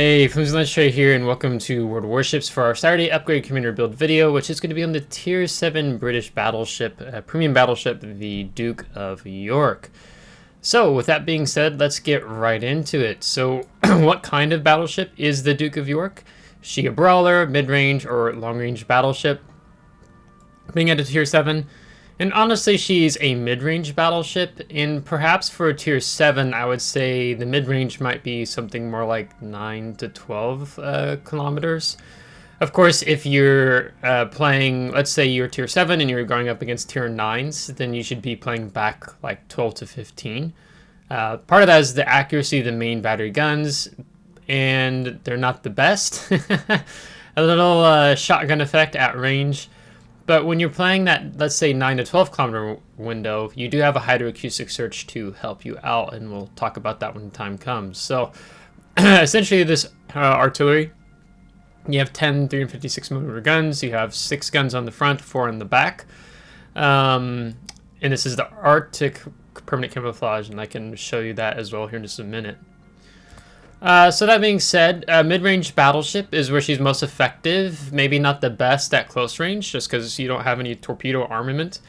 Hey, FlimsyLunchTray here, and welcome to World Warships for our Saturday upgrade commander build video, which is going to be on the Tier 7 British battleship, premium battleship, the Duke of York. So, with that being said, let's get right into it. So, what kind of battleship is the Duke of York? Is she a brawler, mid-range, or long-range battleship? Being at a Tier 7, and honestly, she's a mid-range battleship, and perhaps for a Tier 7, I would say the mid-range might be something more like 9 to 12 kilometers. Of course, if you're playing, let's say you're Tier 7 and you're going up against Tier 9s, then you should be playing back like 12 to 15. Part of that is the accuracy of the main battery guns, and they're not the best. A little shotgun effect at range. But when you're playing that, let's say 9 to 12 kilometer window, you do have a hydroacoustic search to help you out, and we'll talk about that when the time comes. So essentially this artillery, you have 10 356mm guns, you have 6 guns on the front, 4 on the back. And this is the Arctic permanent camouflage, and I can show you that as well here in just a minute. So that being said, mid-range battleship is where she's most effective. Maybe not the best at close range, just because you don't have any torpedo armament.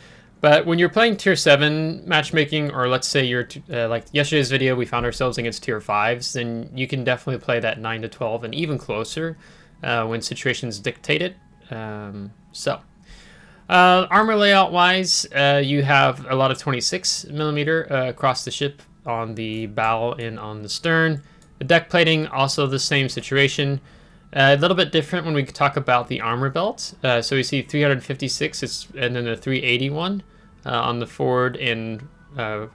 But when you're playing Tier 7 matchmaking, or let's say you're like yesterday's video, we found ourselves against Tier 5s, then you can definitely play that 9 to 12 and even closer when situations dictate it. Armor layout-wise, you have a lot of 26mm across the ship on the bow and on the stern. The deck plating, also the same situation. A little bit different when we talk about the armor belt. So we see 356 and then a 381 on the forward and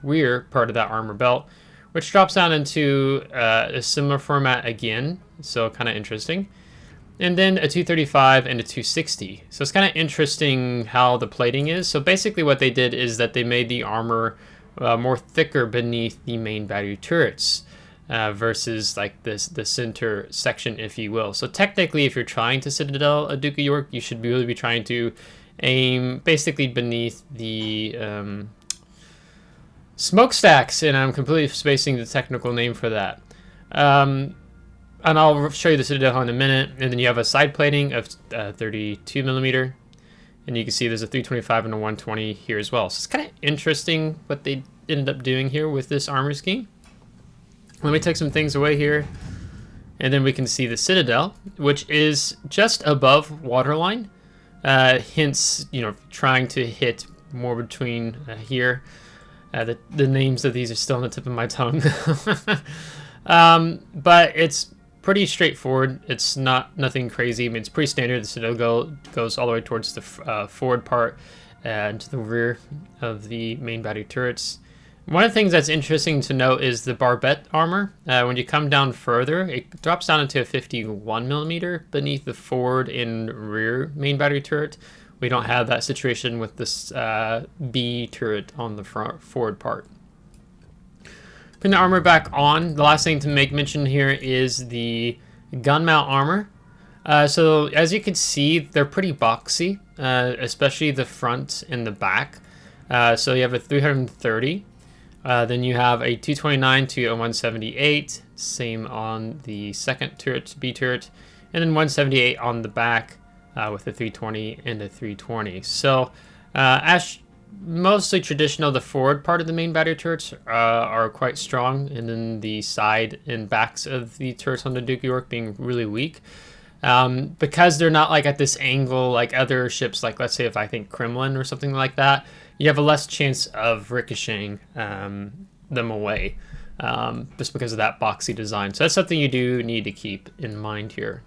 rear part of that armor belt, which drops down into a similar format again, so kind of interesting. And then a 235 and a 260. So it's kind of interesting how the plating is. So basically what they did is that they made the armor more thicker beneath the main battery turrets. Versus like the center section, if you will. So technically, if you're trying to citadel a Duke of York, you should really be trying to aim basically beneath the smokestacks, and I'm completely spacing the technical name for that. And I'll show you the citadel in a minute. And then you have a side plating of 32mm, and you can see there's a 325 and a 120 here as well. So it's kind of interesting what they ended up doing here with this armor scheme. Let me take some things away here, and then we can see the citadel, which is just above waterline. Hence, you know, trying to hit more between here. The names of these are still on the tip of my tongue. But it's pretty straightforward. It's nothing crazy. I mean, it's pretty standard. The citadel goes all the way towards the forward part and to the rear of the main battery turrets. One of the things that's interesting to note is the barbette armor. When you come down further, it drops down into a 51mm beneath the forward and rear main battery turret. We don't have that situation with this B turret on the front forward part. Putting the armor back on, the last thing to make mention here is the gun mount armor. So as you can see, they're pretty boxy, especially the front and the back. So you have a 330. Then you have a 229 to a 178, same on the second turret, B turret, and then 178 on the back with a 320 and a 320. So as mostly traditional, the forward part of the main battery turrets are quite strong, and then the side and backs of the turrets on the Duke of York being really weak. Because they're not like at this angle like other ships, like let's say if I think Kremlin or something like that, you have a less chance of ricocheting them away just because of that boxy design. So that's something you do need to keep in mind here.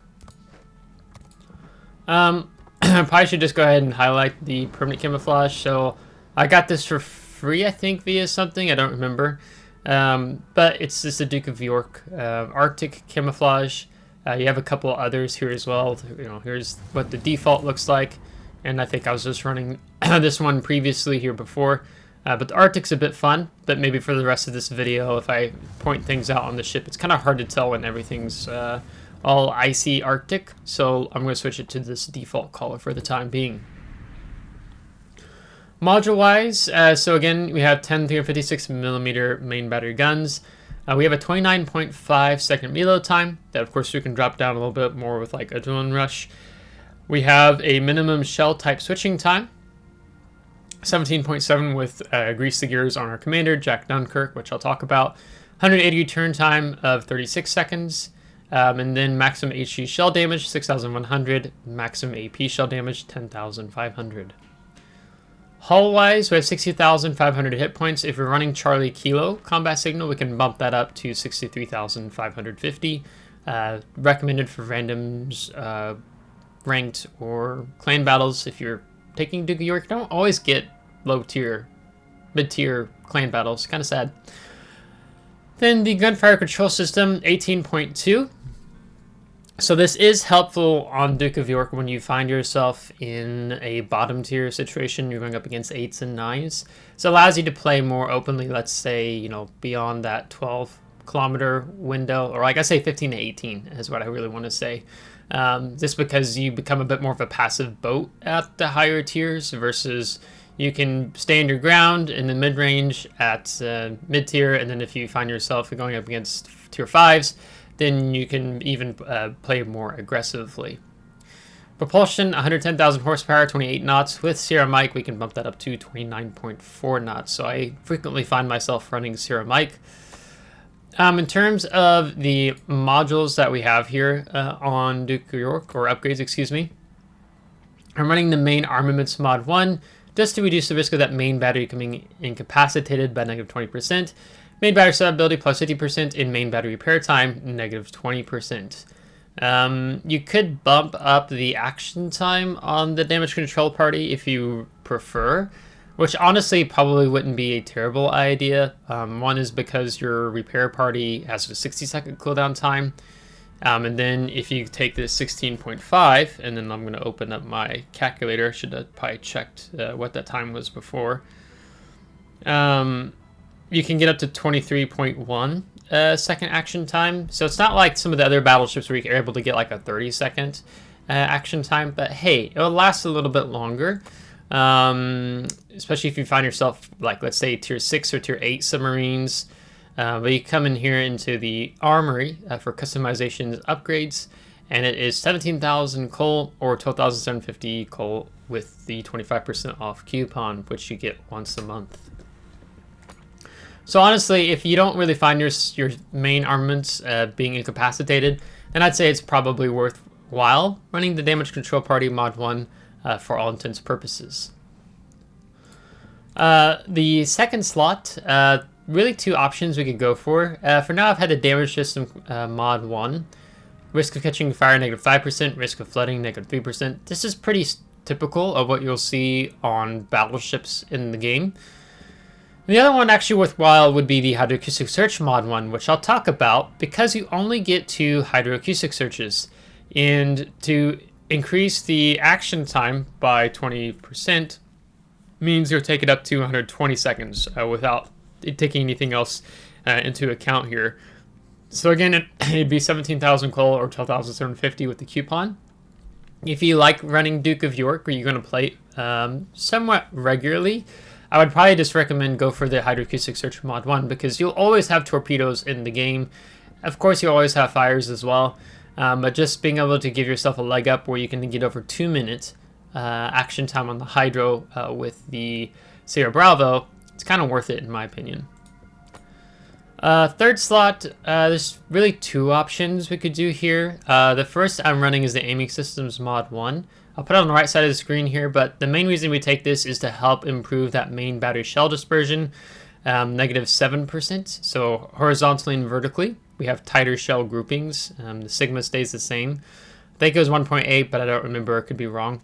I probably should just go ahead and highlight the permanent camouflage. So I got this for free, I think, via something. I don't remember. But it's just the Duke of York Arctic camouflage. You have a couple others here as well. You know, here's what the default looks like. And I think I was just running this one previously here before. But the Arctic's a bit fun, but maybe for the rest of this video, if I point things out on the ship, it's kind of hard to tell when everything's all icy Arctic. So I'm going to switch it to this default color for the time being. Module-wise, so again, we have 10 356mm main battery guns. We have a 29.5 second reload time that, of course, we can drop down a little bit more with like Adrenaline Rush. We have a minimum shell type switching time, 17.7 with Grease the Gears on our commander, Jack Dunkirk, which I'll talk about. 180 turn time of 36 seconds. And then maximum HG shell damage, 6,100. Maximum AP shell damage, 10,500. Hull-wise, we have 60,500 hit points. If we're running Charlie Kilo combat signal, we can bump that up to 63,550. Recommended for randoms, ranked, or clan battles. If you're taking Duke of York, you don't always get low-tier, mid-tier clan battles. Kind of sad. Then the gunfire control system, 18.2. So this is helpful on Duke of York when you find yourself in a bottom tier situation. You're going up against 8s and 9s. So it allows you to play more openly, let's say, you know, beyond that 12-kilometer window, or like I say 15 to 18 is what I really want to say. Just because you become a bit more of a passive boat at the higher tiers versus you can stand your ground in the mid-range at mid-tier, and then if you find yourself going up against tier 5s, then you can even play more aggressively. Propulsion, 110,000 horsepower, 28 knots. With Sierra Mike, we can bump that up to 29.4 knots. So I frequently find myself running Sierra Mike. In terms of the modules that we have here on Duke of York, or upgrades, excuse me, I'm running the main Armaments Mod 1, just to reduce the risk of that main battery becoming incapacitated by negative 20%. Main battery survivability plus 50% in main battery repair time, negative 20%. You could bump up the action time on the damage control party if you prefer, which honestly probably wouldn't be a terrible idea. One is because your repair party has a 60-second cooldown time. And then if you take this 16.5, and then I'm going to open up my calculator. I should have probably checked what that time was before. You can get up to 23.1 second action time. So it's not like some of the other battleships where you're able to get like a 30-second action time. But hey, it'll last a little bit longer. Especially if you find yourself, like, let's say tier 6 or tier 8 submarines. But you come in here into the armory for customizations upgrades, and it is 17,000 coal or 12,750 coal with the 25% off coupon, which you get once a month. So honestly, if you don't really find your main armaments being incapacitated, then I'd say it's probably worthwhile running the damage control party mod 1 for all intents and purposes. The second slot, really two options we could go for. For now, I've had the damage system mod 1. Risk of catching fire, negative 5%. Risk of flooding, negative 3%. This is pretty typical of what you'll see on battleships in the game. The other one actually worthwhile would be the hydroacoustic search mod 1, which I'll talk about because you only get 2 hydroacoustic searches. And to increase the action time by 20% means you'll take it up to 120 seconds without taking anything else into account here. So again, it'd be 17,000 coal or 12,750 with the coupon. If you like running Duke of York, or you're going to play somewhat regularly, I would probably just recommend go for the hydroacoustic search mod 1 because you'll always have torpedoes in the game. Of course, you always have fires as well, but just being able to give yourself a leg up where you can get over 2 minutes action time on the hydro with the Sierra Bravo, it's kind of worth it in my opinion. Third slot, there's really 2 options we could do here. The first I'm running is the aiming systems mod 1. I'll put it on the right side of the screen here, but the main reason we take this is to help improve that main battery shell dispersion, negative 7%. So horizontally and vertically, we have tighter shell groupings. The sigma stays the same. I think it was 1.8, but I don't remember. I could be wrong.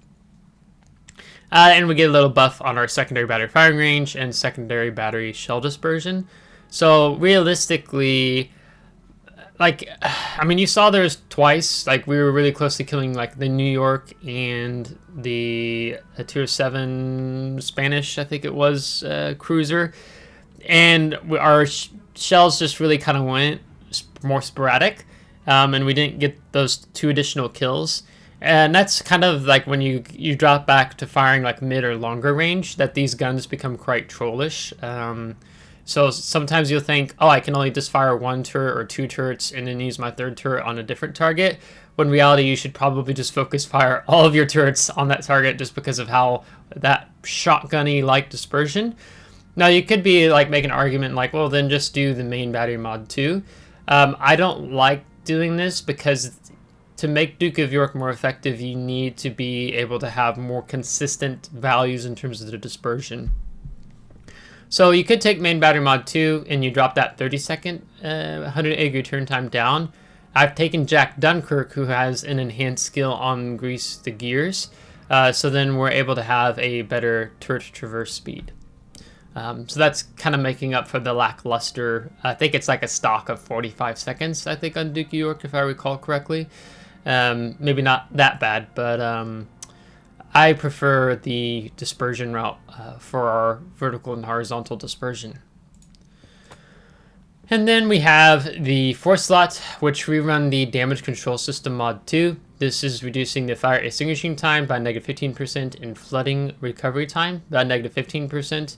And we get a little buff on our secondary battery firing range and secondary battery shell dispersion. So realistically, like, I mean, you saw there's twice, like, we were really close to killing, like, the New York and the tier 7 Spanish, I think it was, cruiser. And our shells just really kind of went more sporadic, and we didn't get those 2 additional kills. And that's kind of like when you drop back to firing, like, mid or longer range, that these guns become quite trollish. So sometimes you'll think, oh, I can only just fire one turret or two turrets and then use my third turret on a different target. When in reality, you should probably just fire all of your turrets on that target just because of how that shotgunny like dispersion. Now you could be like make an argument like, well, then just do the main battery mod too. I don't like doing this because to make Duke of York more effective, you need to be able to have more consistent values in terms of the dispersion. So you could take main battery mod 2 and you drop that 30-second 100 egg return time down. I've taken Jack Dunkirk, who has an enhanced skill on grease the gears. So then we're able to have a better turret traverse speed. So that's kind of making up for the lackluster. I think it's like a stock of 45 seconds, I think, on Duke of York, if I recall correctly. Maybe not that bad, but I prefer the dispersion route for our vertical and horizontal dispersion. And then we have the fourth slot, which we run the damage control system mod 2. This is reducing the fire extinguishing time by -15% and flooding recovery time by -15%.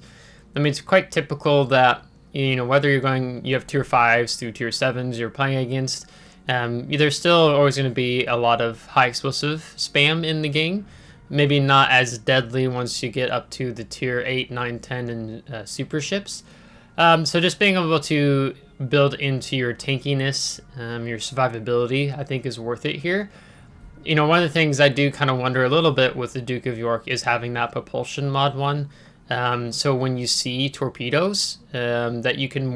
I mean, it's quite typical that, you know, whether you have tier 5s through tier 7s you're playing against, there's still always going to be a lot of high explosive spam in the game. Maybe not as deadly once you get up to the tier 8, 9, 10, and super ships. So just being able to build into your tankiness, your survivability, I think is worth it here. You know, one of the things I do kind of wonder a little bit with the Duke of York is having that propulsion mod 1. So when you see torpedoes, that you can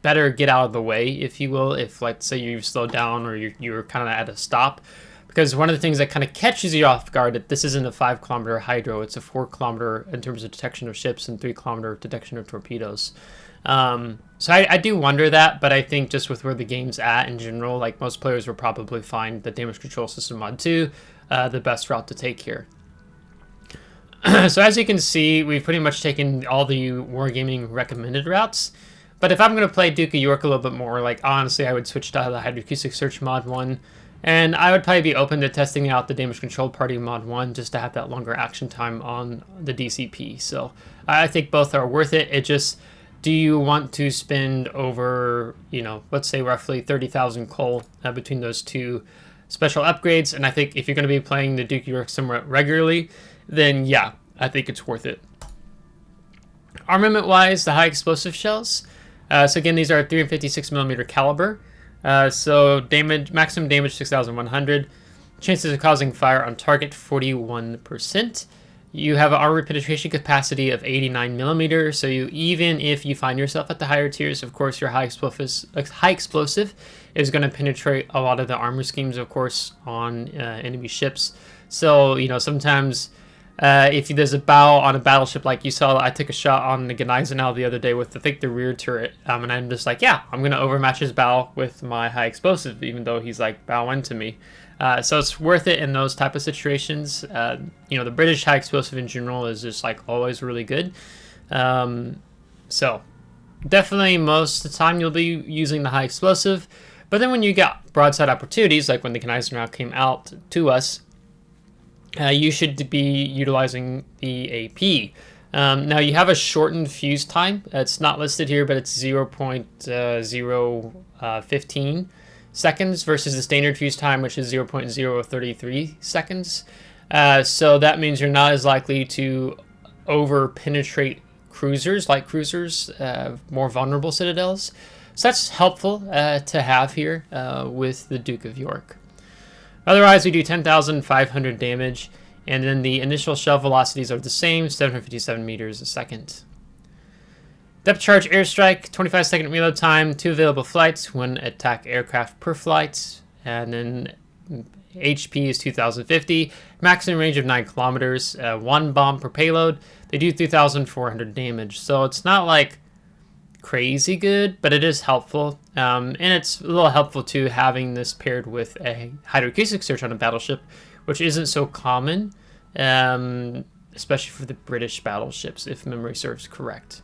better get out of the way, if you will, if let's say you've slowed down or you're kind of at a stop. Because one of the things that kind of catches you off guard, that this isn't a 5-kilometer hydro, it's a 4-kilometer in terms of detection of ships and 3-kilometer detection of torpedoes. So I do wonder that, but I think just with where the game's at in general, like most players will probably find the damage control system mod 2 the best route to take here. So as you can see, we've pretty much taken all the Wargaming recommended routes. But if I'm going to play Duke of York a little bit more, like honestly, I would switch to the Hydroacoustic Search mod 1. And I would probably be open to testing out the Damage Control Party mod 1 just to have that longer action time on the DCP. So I think both are worth it. It just, do you want to spend over, you know, let's say roughly 30,000 coal between those two special upgrades? And I think if you're going to be playing the Duke of York somewhat regularly, then yeah, I think it's worth it. Armament-wise, the high explosive shells. So again, these are 356mm caliber. So maximum damage 6,100. Chances of causing fire on target 41%. You have an armor penetration capacity of 89mm. So even if you find yourself at the higher tiers, of course, your high explosive is going to penetrate a lot of the armor schemes, of course, on enemy ships. So you know sometimes. If there's a bow on a battleship, like you saw, I took a shot on the Gneisenau the other day with, I think, the rear turret, and I'm just like, yeah, I'm going to overmatch his bow with my high explosive, even though he's like bow into me. So it's worth it in those type of situations. You know, the British high explosive in general is just like always really good. So definitely most of the time you'll be using the high explosive, but then when you get broadside opportunities, like when the Gneisenau came out to us, you should be utilizing the AP. Now you have a shortened fuse time. It's not listed here, but it's 0.015 seconds versus the standard fuse time, which is 0.033 seconds. So that means you're not as likely to over-penetrate cruisers, light cruisers, more vulnerable citadels. So that's helpful to have here with the Duke of York. Otherwise, we do 10,500 damage, and then the initial shell velocities are the same, 757 meters a second. Depth charge airstrike, 25-second reload time, 2 available flights, 1 attack aircraft per flight, and then HP is 2,050, maximum range of 9 kilometers, 1 bomb per payload. They do 3,400 damage, so it's not like crazy good, but it is helpful, and it's a little helpful too having this paired with a hydroacoustic search on a battleship, which isn't so common, especially for the British battleships, if memory serves correct.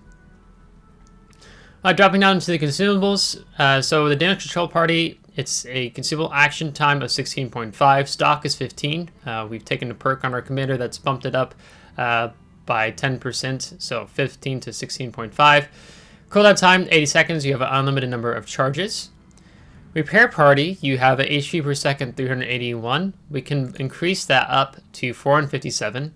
Dropping down into the consumables, so the damage control party, it's a consumable action time of 16.5, stock is 15. We've taken a perk on our commander that's bumped it up by 10%, so 15 to 16.5. Cooldown time, 80 seconds. You have an unlimited number of charges. Repair party, you have an HP per second 381. We can increase that up to 457.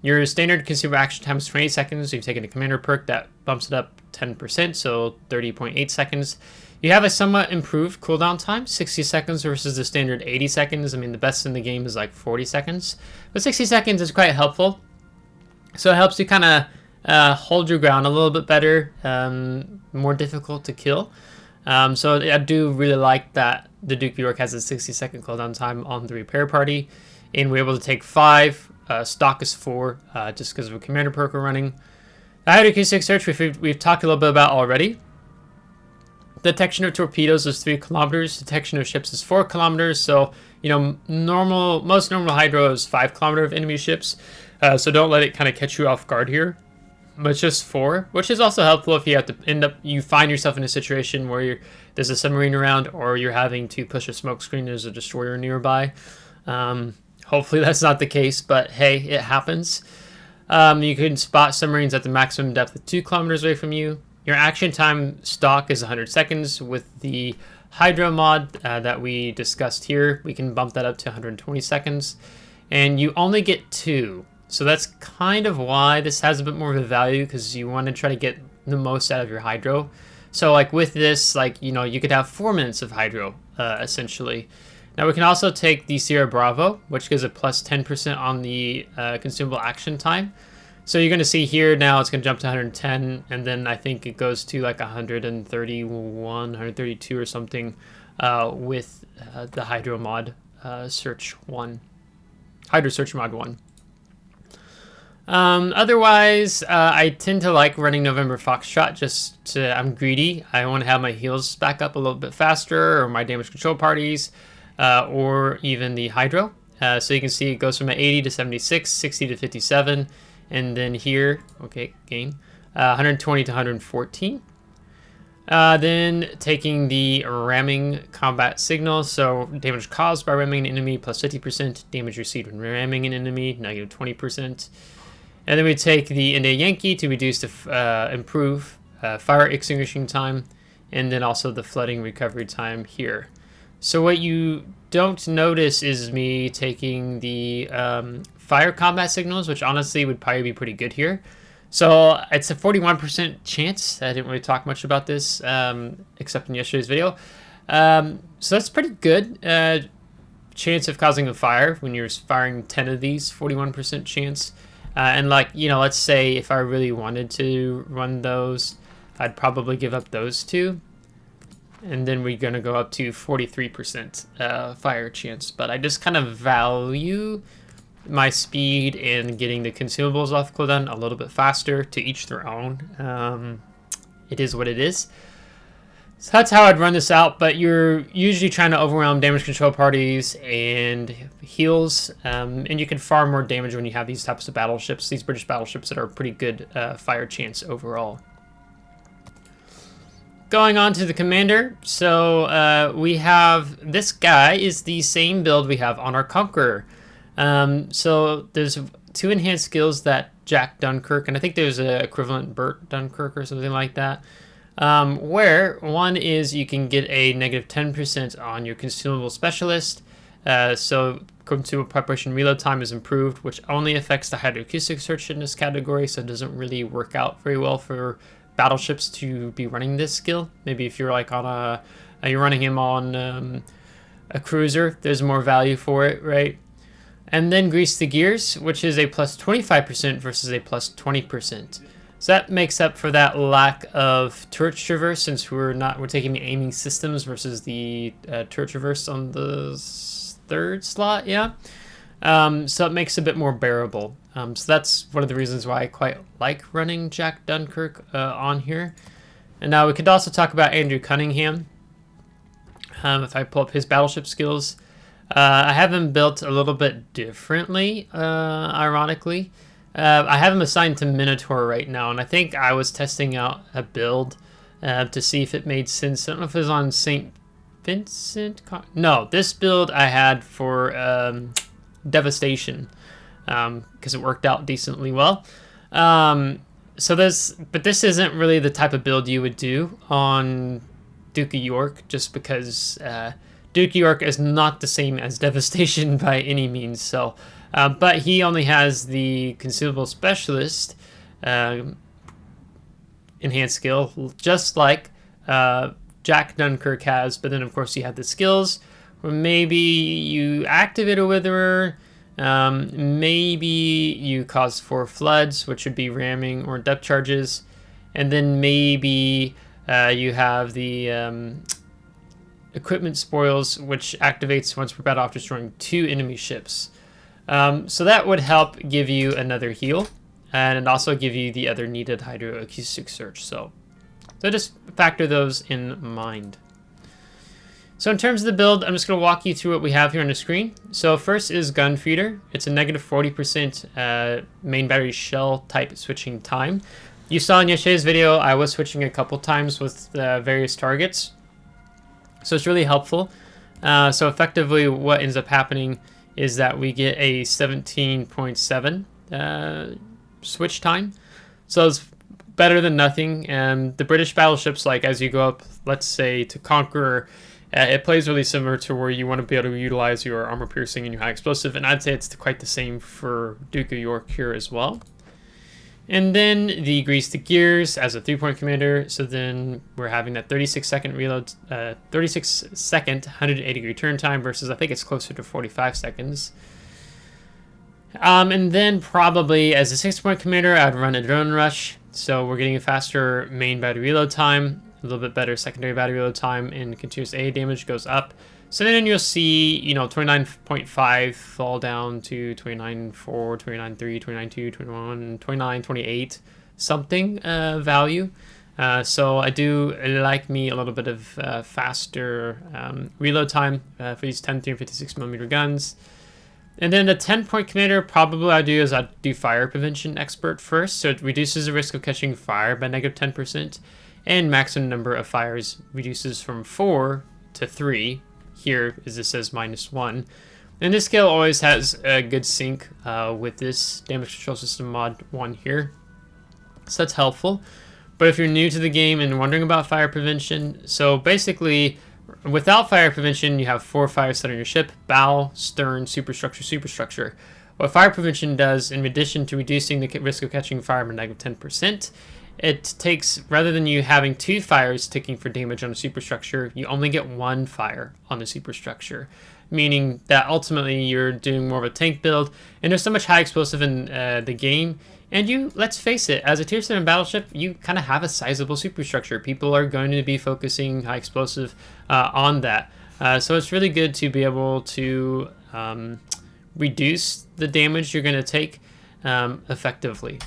Your standard consumer action time is 20 seconds. You've taken a commander perk that bumps it up 10%, so 30.8 seconds. You have a somewhat improved cooldown time, 60 seconds versus the standard 80 seconds. I mean, the best in the game is like 40 seconds, but 60 seconds is quite helpful. So it helps you kind of hold your ground a little bit better, more difficult to kill. So I do really like that the Duke of York has a 60-second cooldown time on the repair party, and we're able to take 5. Stock is 4, just because of a commander perk we're running. The hydroacoustic search we've talked a little bit about already. Detection of torpedoes is 3 kilometers. Detection of ships is 4 kilometers. So you know, most normal hydro is 5 kilometers of enemy ships. So don't let it kind of catch you off guard here. But it's just 4, which is also helpful if you have to you find yourself in a situation where there's a submarine around, or you're having to push a smoke screen, there's a destroyer nearby. Hopefully that's not the case, but hey, it happens. You can spot submarines at the maximum depth of 2 kilometers away from you. Your action time stock is 100 seconds. With the hydro mod that we discussed here, we can bump that up to 120 seconds. And you only get 2. So that's kind of why this has a bit more of a value, because you want to try to get the most out of your hydro. So like with this, like, you know, you could have 4 minutes of hydro, essentially. Now we can also take the Sierra Bravo, which gives a plus 10% on the consumable action time. So you're going to see here now it's going to jump to 110, and then I think it goes to like 131, 132 or something with the Hydro mod Search 1. Hydro Search Mod 1. Otherwise, I tend to like running November Foxtrot. I'm greedy. I want to have my heals back up a little bit faster, or my damage control parties, or even the Hydro. So you can see it goes from 80 to 76, 60 to 57, and then here, okay, gain, 120 to 114. Then taking the ramming combat signal, so damage caused by ramming an enemy plus 50%, damage received when ramming an enemy negative 20%. And then we take the India Yankee to reduce the improve fire extinguishing time, and then also the flooding recovery time here. So what you don't notice is me taking the fire combat signals, which honestly would probably be pretty good here. So it's a 41% chance. I didn't really talk much about this except in yesterday's video. So that's pretty good chance of causing a fire when you're firing 10 of these, 41% chance. And like, you know, let's say if I really wanted to run those, I'd probably give up those 2. And then we're going to go up to 43% fire chance. But I just kind of value my speed and getting the consumables off cooldown a little bit faster, to each their own. It is what it is. So that's how I'd run this out, but you're usually trying to overwhelm damage control parties and heals, and you can farm more damage when you have these types of battleships, these British battleships that are pretty good fire chance overall. Going on to the commander, so we have, this guy is the same build we have on our Conqueror. So there's 2 enhanced skills that Jack Dunkirk, and I think there's an equivalent Bert Dunkirk or something like that. Where one is you can get a negative 10% on your consumable specialist. So consumable preparation reload time is improved, which only affects the hydroacoustic search in this category, so it doesn't really work out very well for battleships to be running this skill. Maybe if you're like on you're running him on a cruiser, there's more value for it, right? And then grease the gears, which is a plus 25% versus a plus 20%. So that makes up for that lack of turret traverse, since we're taking the aiming systems versus the turret traverse on the 3rd slot, yeah. So it makes it a bit more bearable. So that's one of the reasons why I quite like running Jack Dunkirk on here. And now we could also talk about Andrew Cunningham. If I pull up his battleship skills, I have him built a little bit differently, ironically. I have him assigned to Minotaur right now, and I think I was testing out a build to see if it made sense. I don't know if it was on St. Vincent. No, this build I had for Devastation, because it worked out decently well. But this isn't really the type of build you would do on Duke of York, just because Duke of York is not the same as Devastation by any means. So, but he only has the Consumable Specialist enhanced skill, just like Jack Dunkirk has. But then, of course, you have the skills where maybe you activate a Witherer. Maybe you cause 4 floods, which would be ramming or depth charges, and then maybe you have the equipment spoils, which activates once per battle after destroying 2 enemy ships. So that would help give you another heal, and also give you the other needed hydroacoustic search. So just factor those in mind. So in terms of the build, I'm just going to walk you through what we have here on the screen. So first is Gun Feeder. It's a negative 40% main battery shell type switching time. You saw in yesterday's video, I was switching a couple times with various targets. So it's really helpful. So effectively what ends up happening is that we get a 17.7 switch time. So it's better than nothing. And the British battleships, like as you go up, let's say to Conqueror, it plays really similar to where you want to be able to utilize your armor piercing and your high explosive, and I'd say it's quite the same for Duke of York here as well. And then the grease the gears as a 3-point commander, so then we're having that 36-second reload, 36-second 180-degree turn time versus I think it's closer to 45 seconds. And then probably as a 6-point commander, I'd run a drone rush, so we're getting a faster main battery reload time, a little bit better secondary battery reload time, and continuous AA damage goes up. So then you'll see, you know, 29.5 fall down to 29.4, 29.3, 29.2, 21, 29, 28 something value. So I do like me a little bit of faster reload time for these 10, 356mm guns. And then the 10-point commander, probably I do fire prevention expert first, so it reduces the risk of catching fire by negative 10%. And maximum number of fires reduces from 4 to 3. Here, as it says, -1. And this skill always has a good sync with this damage control system mod 1 here. So that's helpful. But if you're new to the game and wondering about fire prevention, so basically, without fire prevention, you have 4 fires set on your ship: bow, stern, superstructure, superstructure. What fire prevention does, in addition to reducing the risk of catching fire by negative 10%, it takes, rather than you having 2 fires ticking for damage on a superstructure, you only get 1 fire on the superstructure, meaning that ultimately you're doing more of a tank build, and there's so much high explosive in the game, and you, let's face it, as a tier 7 battleship, you kind of have a sizable superstructure. People are going to be focusing high explosive on that. So it's really good to be able to reduce the damage you're going to take effectively.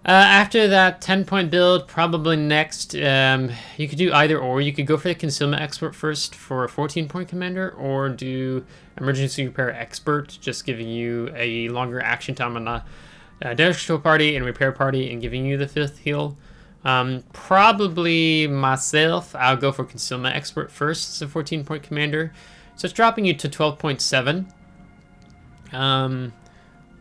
After that 10-point build, probably next, you could do either or. You could go for the Concealment Expert first for a 14-point commander, or do Emergency Repair Expert, just giving you a longer action time on the damage control party and repair party and giving you the 5th heal. Probably myself, I'll go for Concealment Expert first as a 14-point commander. So it's dropping you to 12.7.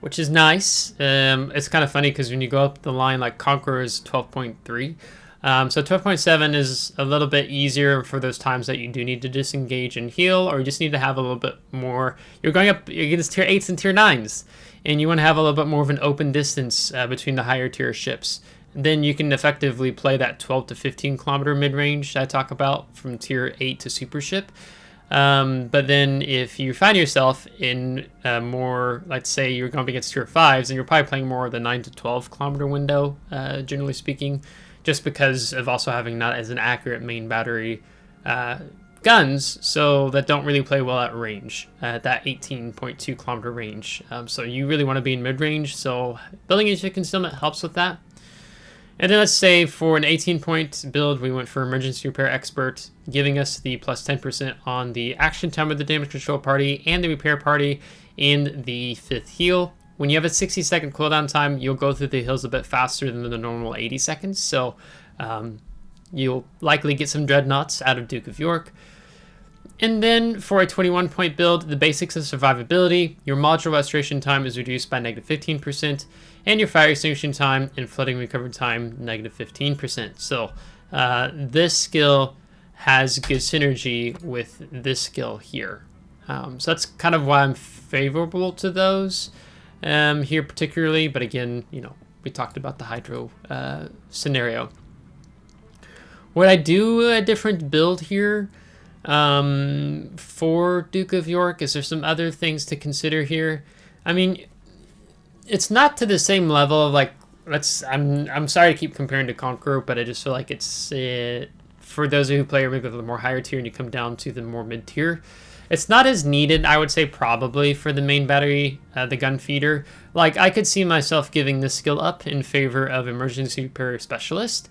Which is nice. It's kind of funny because when you go up the line, like Conqueror is 12.3. So 12.7 is a little bit easier for those times that you do need to disengage and heal, or you just need to have a little bit more. You're going up against tier 8s and tier 9s, and you want to have a little bit more of an open distance between the higher tier ships. Then you can effectively play that 12 to 15 kilometer mid-range I talk about from tier 8 to super ship. But then if you find yourself in more, let's say you're going up against tier 5s, and you're probably playing more of the 9 to 12 kilometer window, generally speaking, just because of also having not as an accurate main battery guns, so that don't really play well at range, at that 18.2 kilometer range. So you really want to be in mid-range, so building into concealment helps with that. And then let's say for an 18-point build, we went for Emergency Repair Expert, giving us the plus 10% on the action time of the damage control party and the repair party in the 5th heal. When you have a 60-second cooldown time, you'll go through the heals a bit faster than the normal 80 seconds, so you'll likely get some dreadnoughts out of Duke of York. And then for a 21-point build, the basics of survivability, your module restoration time is reduced by -15%, and your fire extinguishing time and flooding recovery time -15%. So this skill has good synergy with this skill here. So that's kind of why I'm favorable to those here particularly. But again, you know, we talked about the hydro scenario. Would I do a different build here for Duke of York? Is there some other things to consider here? I mean, it's not to the same level of like, I'm sorry to keep comparing to Conqueror, but I just feel like it's for those of you who play maybe the more higher tier and you come down to the more mid tier, it's not as needed, I would say, probably for the main battery, the gun feeder. Like, I could see myself giving this skill up in favor of Emergency Repair Specialist.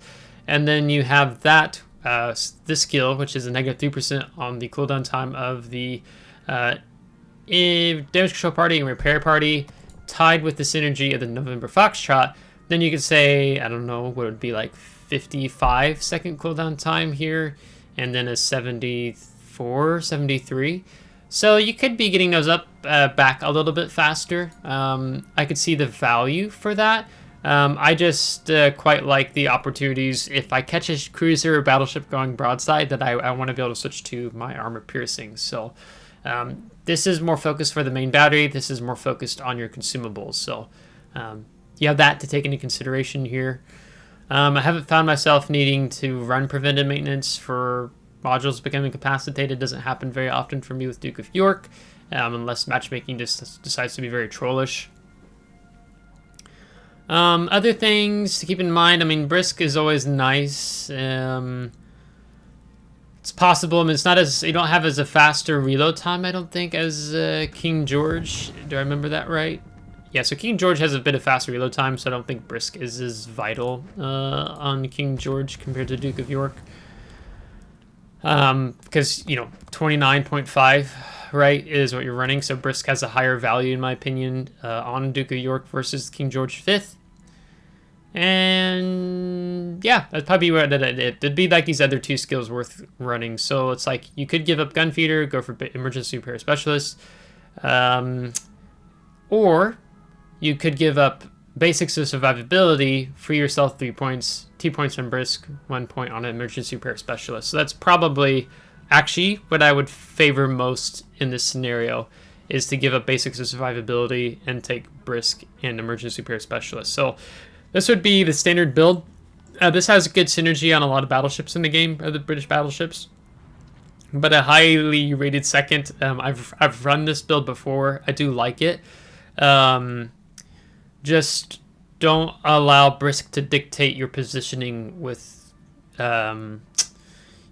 And then you have that, this skill, which is a -3% on the cooldown time of the damage control party and repair party, tied with the synergy of the November Foxtrot. Then you could say, I don't know, what would be like 55-second cooldown time here, and then a 74, 73. So you could be getting those up back a little bit faster. I could see the value for that. I just quite like the opportunities if I catch a cruiser or battleship going broadside that I want to be able to switch to my armor piercing. So this is more focused for the main battery. This is more focused on your consumables. So you have that to take into consideration here. I haven't found myself needing to run preventive maintenance for modules becoming incapacitated. It doesn't happen very often for me with Duke of York, unless matchmaking just decides to be very trollish. Other things to keep in mind, I mean, brisk is always nice. It's possible, I mean, it's not as, you don't have as a faster reload time, I don't think, as King George. Do I remember that right? Yeah, so King George has a bit of faster reload time, so I don't think brisk is as vital on King George compared to Duke of York. Because, you know, 29.5, right, is what you're running, so brisk has a higher value, in my opinion, on Duke of York versus King George 5th. And yeah, that'd probably be what it'd be like these other two skills worth running. So it's like you could give up gun feeder, go for emergency repair specialist, or you could give up basics of survivability, free yourself 3 points, 2 points on brisk, 1 point on an emergency repair specialist. So that's probably actually what I would favor most in this scenario, is to give up basics of survivability and take brisk and emergency repair specialist. So this would be the standard build. This has good synergy on a lot of battleships in the game, the British battleships. But a highly rated second. I've run this build before. I do like it. Just don't allow brisk to dictate your positioning with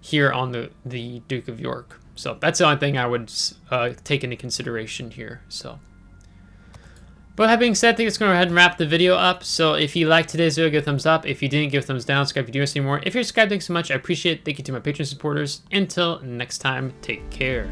here on the Duke of York. So that's the only thing I would take into consideration here. So. But that being said, I think it's going to go ahead and wrap the video up. So if you liked today's video, give a thumbs up. If you didn't, give a thumbs down. Subscribe if you do want to see more. If you're subscribed, thanks so much. I appreciate it. Thank you to my Patreon supporters. Until next time, take care.